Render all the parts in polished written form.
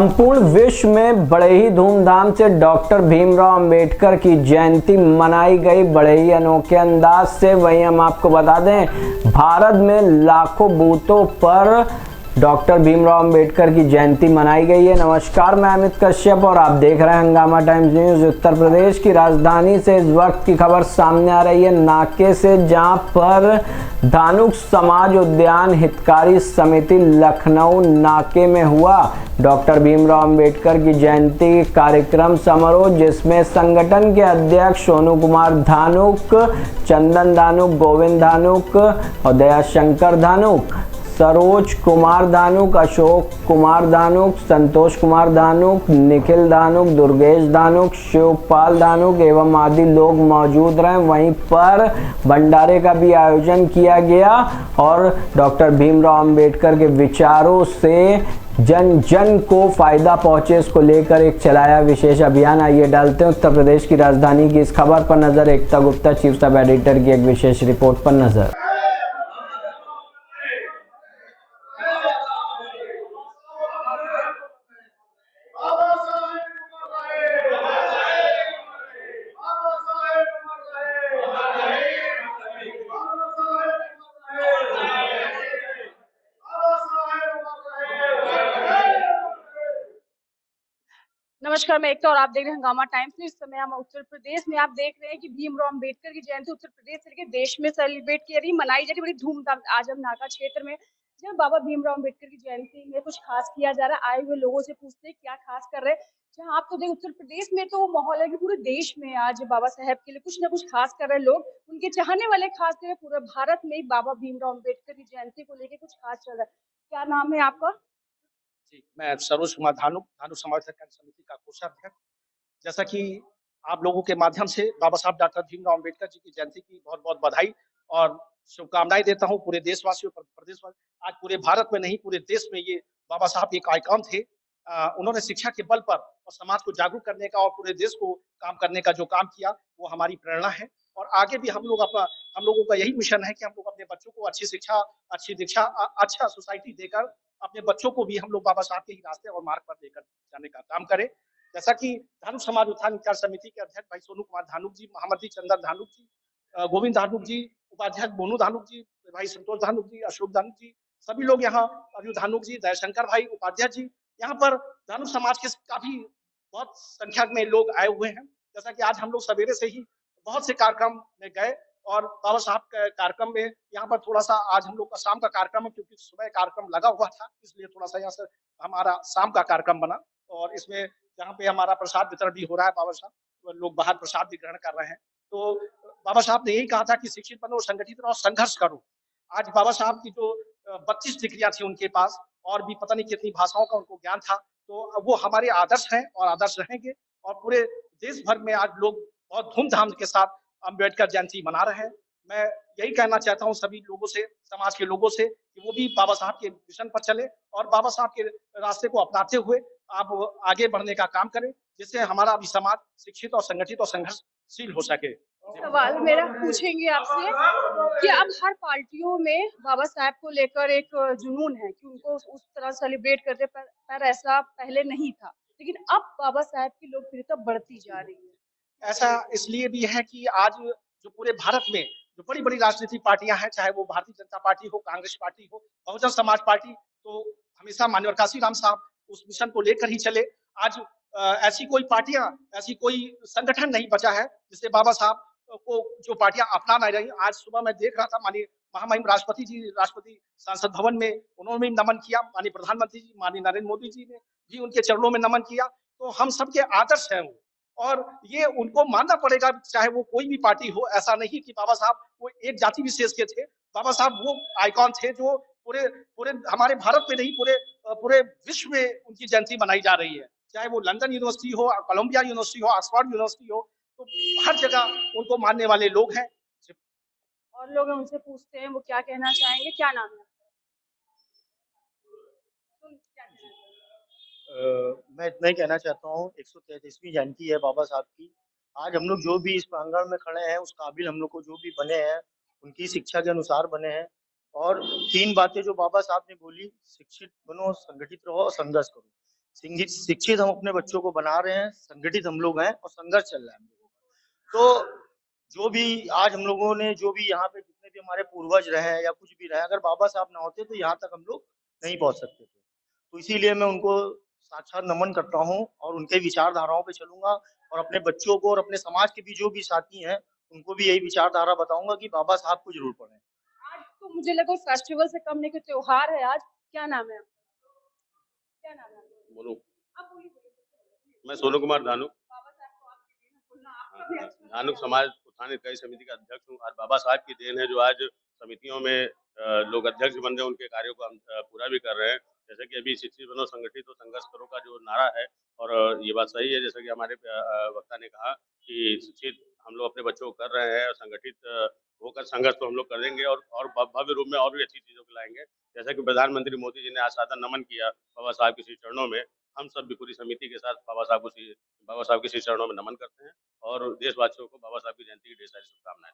संपूर्ण विश्व में बड़े ही धूमधाम से डॉक्टर भीमराव अंबेडकर की जयंती मनाई गई, बड़े ही अनोखे अंदाज से। वहीं हम आपको बता दें, भारत में लाखों बूथों पर डॉक्टर भीमराव अंबेडकर की जयंती मनाई गई है। नमस्कार, मैं अमित कश्यप और आप देख रहे हैं हंगामा टाइम्स न्यूज। उत्तर प्रदेश की राजधानी से इस वक्त की खबर सामने आ रही है नाके से, जहां पर धानुक समाज उद्यान हितकारी समिति लखनऊ नाके में हुआ डॉक्टर भीमराव अंबेडकर की जयंती कार्यक्रम समारोह, जिसमें संगठन के अध्यक्ष सोनू कुमार धानुक, चंदन धानुक, गोविंद धानुक और दयाशंकर धानुक, सरोज कुमार धानुक, अशोक कुमार धानुक, संतोष कुमार धानुक, निखिल धानुक, दुर्गेश धानुक, शिवपाल धानुक एवं आदि लोग मौजूद रहे। वहीं पर भंडारे का भी आयोजन किया गया और डॉक्टर भीमराव अंबेडकर के विचारों से जन जन को फायदा पहुंचे, इसको लेकर एक चलाया विशेष अभियान। आइए डालते हैं उत्तर प्रदेश की राजधानी की इस खबर पर नजर। एकता गुप्ता, चीफ सब एडिटर की एक विशेष रिपोर्ट पर नजर। नमस्कार, मैं एकता और आप देख रहे हैं हंगामा टाइम्स। इस समय हम उत्तर प्रदेश में आप देख रहे हैं कि भीमराव अंबेडकर की जयंती उत्तर प्रदेश से लेकर देश में सेलिब्रेट की जा रही, मनाई जा रही बड़ी धूमधाम। आज हम नाका क्षेत्र में जब बाबा भीमराव अंबेडकर की जयंती में कुछ खास किया जा रहा है, आए हुए लोगों से पूछते हैं क्या खास कर रहे हैं। जहाँ आप तो देख उत्तर प्रदेश में तो माहौल है कि पूरे देश में आज बाबा साहेब के लिए कुछ ना कुछ खास कर रहे हैं लोग, उनके चाहने वाले खास कर रहे हैं। पूरे भारत में बाबा भीमराव अंबेडकर की जयंती को लेकर कुछ खास चल रहा है। क्या नाम है आपका? जी, मैं सरोज कुमार धानुक समाज कल्याण समिति का कोषाध्यक्ष। जैसा कि आप लोगों के माध्यम से बाबा साहब डॉक्टर भीमराव अंबेडकर जी की जयंती की बहुत बहुत बधाई और शुभकामनाएं देता हूं पूरे देशवासियों पर। प्रदेशवासी आज पूरे भारत में नहीं, पूरे देश में ये बाबा साहब एक आइकॉन थे। उन्होंने शिक्षा के बल पर और समाज को जागरूक करने का और पूरे देश को काम करने का जो काम किया, वो हमारी प्रेरणा है। और आगे भी हम लोगों का यही मिशन है कि हम लोग अपने बच्चों को अच्छी शिक्षा, अच्छी दीक्षा, अच्छा सोसाइटी देकर अपने बच्चों को भी हम लोग बाबा साहब के ही रास्ते और मार्ग पर लेकर जाने का काम करें। जैसा कि धानुक समाज उत्थान विचार समिति के अध्यक्ष भाई सोनू कुमार धानुक जी, मोहम्मद जी चंदन धानुक जी, गोविंद धानुक जी, उपाध्यक्ष मोनू धानुक जी, भाई संतोष धानुक जी, अशोक धानुक जी, सभी लोग यहाँ, अरु धानुक जी, दयाशंकर भाई उपाध्याय जी, यहाँ पर धानुक समाज के काफी बहुत संख्या में लोग आए हुए हैं। जैसा कि आज हम लोग सवेरे से ही बहुत से कार्यक्रम में गए और बाबा साहब के कार्यक्रम में यहाँ पर थोड़ा सा आज हम लोग का शाम का कार्यक्रम है, क्योंकि सुबह कार्यक्रम लगा हुआ था, इसलिए थोड़ा सा यहाँ से हमारा शाम का कार्यक्रम बना। और इसमें जहाँ पे हमारा प्रसाद वितरण भी हो रहा है, बाबा साहब लोग बाहर प्रसाद भी ग्रहण कर रहे हैं। तो बाबा साहब ने यही कहा था कि शिक्षित बनो, संगठित रहो, संघर्ष करो। आज बाबा साहब की जो 32 डिग्रियां थी उनके पास और भी पता नहीं कितनी भाषाओं का उनको ज्ञान था, तो वो हमारे आदर्श हैं और आदर्श रहेंगे। और पूरे देश भर में आज लोग बहुत धूमधाम के साथ अम्बेडकर जयंती मना रहे हैं। मैं यही कहना चाहता हूँ सभी लोगों से, समाज के लोगों से, कि वो भी बाबा साहब के मिशन पर चले और बाबा साहब के रास्ते को अपनाते हुए आप आगे बढ़ने का काम करें, जिससे हमारा भी समाज शिक्षित और संगठित और संघर्षशील हो सके। सवाल मेरा पूछेंगे आपसे कि अब हर पार्टियों में बाबा साहब को लेकर एक जुनून है कि उनको उस तरह सेलिब्रेट करते, पर ऐसा पहले नहीं था, लेकिन अब बाबा साहब की लोकप्रियता बढ़ती जा रही है। ऐसा इसलिए भी है कि आज जो पूरे भारत में जो बड़ी-बड़ी राजनीतिक पार्टियां हैं, चाहे वो भारतीय जनता पार्टी हो, कांग्रेस पार्टी हो, बहुजन समाज पार्टी, तो हमेशा माननीय काशीराम साहब उस मिशन को लेकर ही चले। आज ऐसी कोई पार्टियां, ऐसी कोई संगठन नहीं बचा है जिससे बाबा साहब को जो पार्टियां अपना नहीं रही। आज सुबह मैं देख रहा था, माननीय महामहिम राष्ट्रपति जी, राष्ट्रपति संसद भवन में उन्होंने भी नमन किया, माननीय प्रधानमंत्री जी, माननीय नरेंद्र मोदी जी ने भी उनके चरणों में नमन किया। तो हम सबके आदर्श हैं वो, और ये उनको मानना पड़ेगा, चाहे वो कोई भी पार्टी हो। ऐसा नहीं कि बाबा साहब वो एक जाति विशेष के थे, बाबा साहब वो आइकॉन थे जो पूरे पूरे हमारे भारत में नहीं, पूरे विश्व में उनकी जयंती मनाई जा रही है। चाहे वो लंदन यूनिवर्सिटी हो, कोलंबिया यूनिवर्सिटी हो, ऑक्सफोर्ड यूनिवर्सिटी हो, तो हर जगह उनको मानने वाले लोग हैं। और लोग उनसे पूछते हैं वो क्या कहना चाहेंगे। क्या नाम है? मैं इतना ही कहना चाहता हूँ, 133वीं जयंती है बाबा साहब की। आज हम लोग जो भी इस प्रांगण में खड़े हैं, उस काबिल हम लोग को जो भी बने हैं, उनकी शिक्षा के अनुसार बने हैं। और 3 बातें जो बाबा साहब ने बोली, शिक्षित बनो, संगठित रहो और संघर्ष करो। शिक्षित हम अपने बच्चों को बना रहे हैं, संगठित हम लोग हैं और संघर्ष चल रहा है हम लोगों का। तो जो भी आज हम लोगों ने जो भी यहाँ पे जितने भी हमारे पूर्वज रहे हैं या कुछ भी रहे, अगर बाबा साहब ना होते तो यहाँ तक हम लोग नहीं पहुंच सकते थे। तो इसीलिए मैं उनको साक्षात नमन करता हूँ और उनके विचारधाराओं पे चलूंगा और अपने बच्चों को और अपने समाज के भी जो भी साथी हैं उनको भी यही विचारधारा बताऊंगा कि बाबा साहब को जरूर पढ़ें। आज तो मुझे लगा फेस्टिवल से कम नहीं कि त्योहार है आज। क्या नाम है आपका? क्या नाम है आपका? मोनू। आप बोलिए। मैं सोनू कुमार धानुक, बाबा साहब को आपके लिए ना बोलना आपका भी अच्छा धानुक लगेगा। समाज उत्थान इकाई समिति का अध्यक्ष हूँ। आज बाबा साहब की देन है जो आज समितियों में लोग अध्यक्ष बन रहे हैं, उनके कार्यों को हम पूरा भी कर रहे हैं। जैसे कि अभी शिक्षित बनो संगठित हो संघर्ष करो का जो नारा है, और ये बात सही है जैसा कि हमारे वक्ता ने कहा कि शिक्षित हम लोग अपने बच्चों को कर रहे हैं और संगठित होकर संघर्ष तो हम लोग करेंगे और भव्य रूप में और भी अच्छी चीजों को लाएंगे। जैसा कि प्रधानमंत्री मोदी जी ने आज सादर नमन किया बाबा साहब के श्री चरणों में, हम सब भी पूरी समिति के साथ बाबा साहब के श्री चरणों में नमन करते हैं और देशवासियों को बाबा साहब की जयंती की ढेर सारी शुभकामनाएं।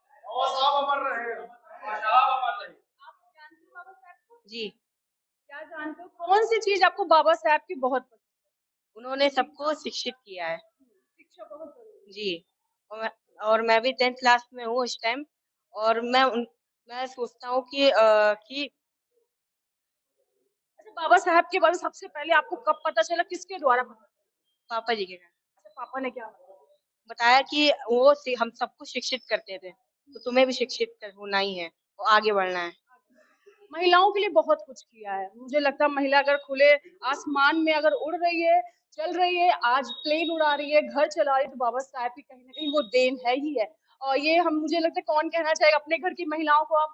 आप जानते हो बाबा साहब को? जी, क्या जानते हो? कौन सी चीज आपको बाबा साहब की बहुत पसंद है? उन्होंने सबको शिक्षित किया है। शिक्षा बहुत जरूरी है। जी, और मैं भी 10th क्लास में हूँ इस टाइम, और मैं सोचता हूँ कि अच्छा, बाबा साहब के बारे में सबसे पहले आपको कब पता चला, किसके द्वारा पता चला? पापा जी के घर अच्छा, पापा ने क्या बताया? बताया कि हम सबको शिक्षित करते थे, तो तुम्हें भी होना ही है और आगे बढ़ना है। महिलाओं के लिए बहुत कुछ किया है। मुझे लगता है महिला अगर खुले आसमान में अगर उड़ रही है, चल रही है, आज प्लेन उड़ा रही है, घर चला रही है, तो बाबा साहब की कहीं ना कहीं वो देन है ही है। और ये हम मुझे लगता है कौन कहना चाहेगा, अपने घर की महिलाओं को आप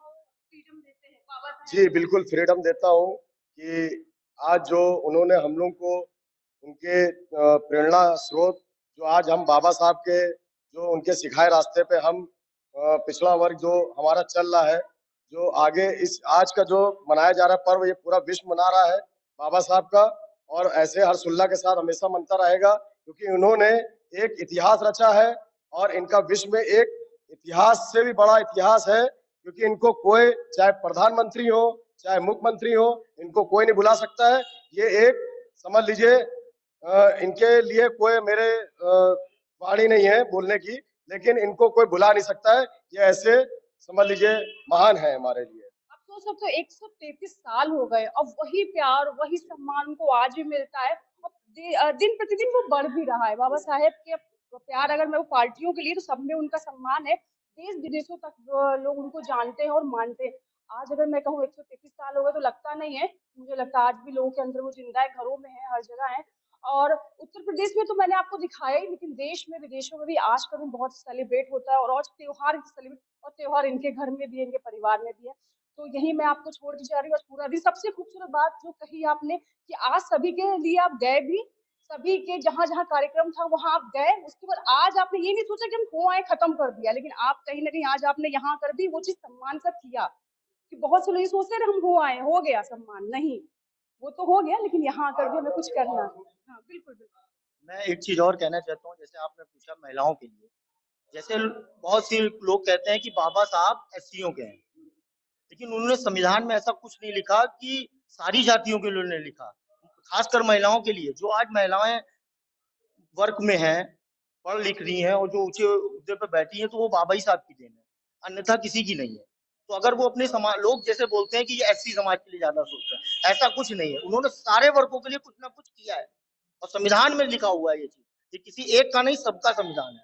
फ्रीडम देते हैं बाबा साहब? जी बिल्कुल फ्रीडम देता हूँ कि आज जो उन्होंने हम लोग को उनके प्रेरणा स्रोत जो आज हम बाबा साहब के जो उनके सिखाए रास्ते पे हम पिछड़ा वर्ग जो हमारा चल रहा है, जो आगे इस आज का जो मनाया जा रहा है पर्व, ये पूरा विश्व मना रहा है बाबा साहब का, और ऐसे हर्षोल्लाह के साथ हमेशा मनता रहेगा क्योंकि उन्होंने एक इतिहास रचा है और इनका विश्व में एक इतिहास से भी बड़ा इतिहास है, क्योंकि इनको कोई चाहे प्रधानमंत्री हो चाहे मुख्यमंत्री हो, इनको कोई नहीं बुला सकता है। ये एक समझ लीजिए इनके लिए कोई मेरे वाणी नहीं है बोलने की, लेकिन इनको कोई बुला नहीं सकता है। ये ऐसे समझ लीजिए महान है हमारे लिए। अब सोच सकते हो 133 साल हो गए और वही प्यार वही सम्मान उनको आज भी मिलता है और दिन प्रतिदिन वो बढ़ भी रहा है। बाबा साहेब के प्यार अगर मैं वो पार्टियों के लिए तो सब में उनका सम्मान है, देश विदेशों तक लोग उनको जानते हैं और मानते हैं। आज अगर मैं कहूँ 133 साल हो गए तो लगता नहीं है, मुझे लगता है आज भी लोगों के अंदर वो जिंदा है, घरों में है, हर जगह है। और उत्तर प्रदेश में तो मैंने आपको दिखाया ही, लेकिन देश में विदेशों में भी आज का दिन बहुत सेलिब्रेट होता है और आज त्योहार सेलिब्रेट, और त्योहार इनके घर में भी है, इनके परिवार में भी है। तो यही मैं आपको छोड़ के जा रही हूँ आज पूरा दिन। सबसे खूबसूरत बात जो कही आपने कि आज सभी के लिए आप गए भी, सभी के जहाँ जहाँ कार्यक्रम था वहां आप गए, उसके बाद आज आपने ये नहीं सोचा कि हम हो आए खत्म कर दिया, लेकिन आप कहीं ना कहीं आज आपने यहाँ कर भी वो चीज सम्मान से किया। कि बहुत से लोग ये सोचते रहे हम हो आए, हो गया सम्मान, नहीं वो तो हो गया, लेकिन यहाँ आकर भी हमें कुछ करना है। हाँ बिल्कुल बिल्कुल। मैं एक चीज और कहना चाहता हूँ, जैसे आपने पूछा महिलाओं के लिए, जैसे बहुत सी लोग कहते हैं कि बाबा साहब एससीओ के हैं, लेकिन उन्होंने संविधान में ऐसा कुछ नहीं लिखा कि सारी जातियों के लिए उन्होंने लिखा, खासकर महिलाओं के लिए। जो आज महिलाएं वर्क में हैं, पढ़ लिख रही हैं और जो ऊंचे उहदे पर बैठी हैं, तो वो बाबा ही साहब की देन है, अन्यथा किसी की नहीं है। तो अगर वो अपने समाज, लोग जैसे बोलते हैं कि ये एससी समाज के लिए ज्यादा सोचते हैं, ऐसा कुछ नहीं है। उन्होंने सारे वर्गों के लिए कुछ ना कुछ किया है और संविधान में लिखा हुआ है ये चीज, ये किसी एक का नहीं, सबका संविधान है।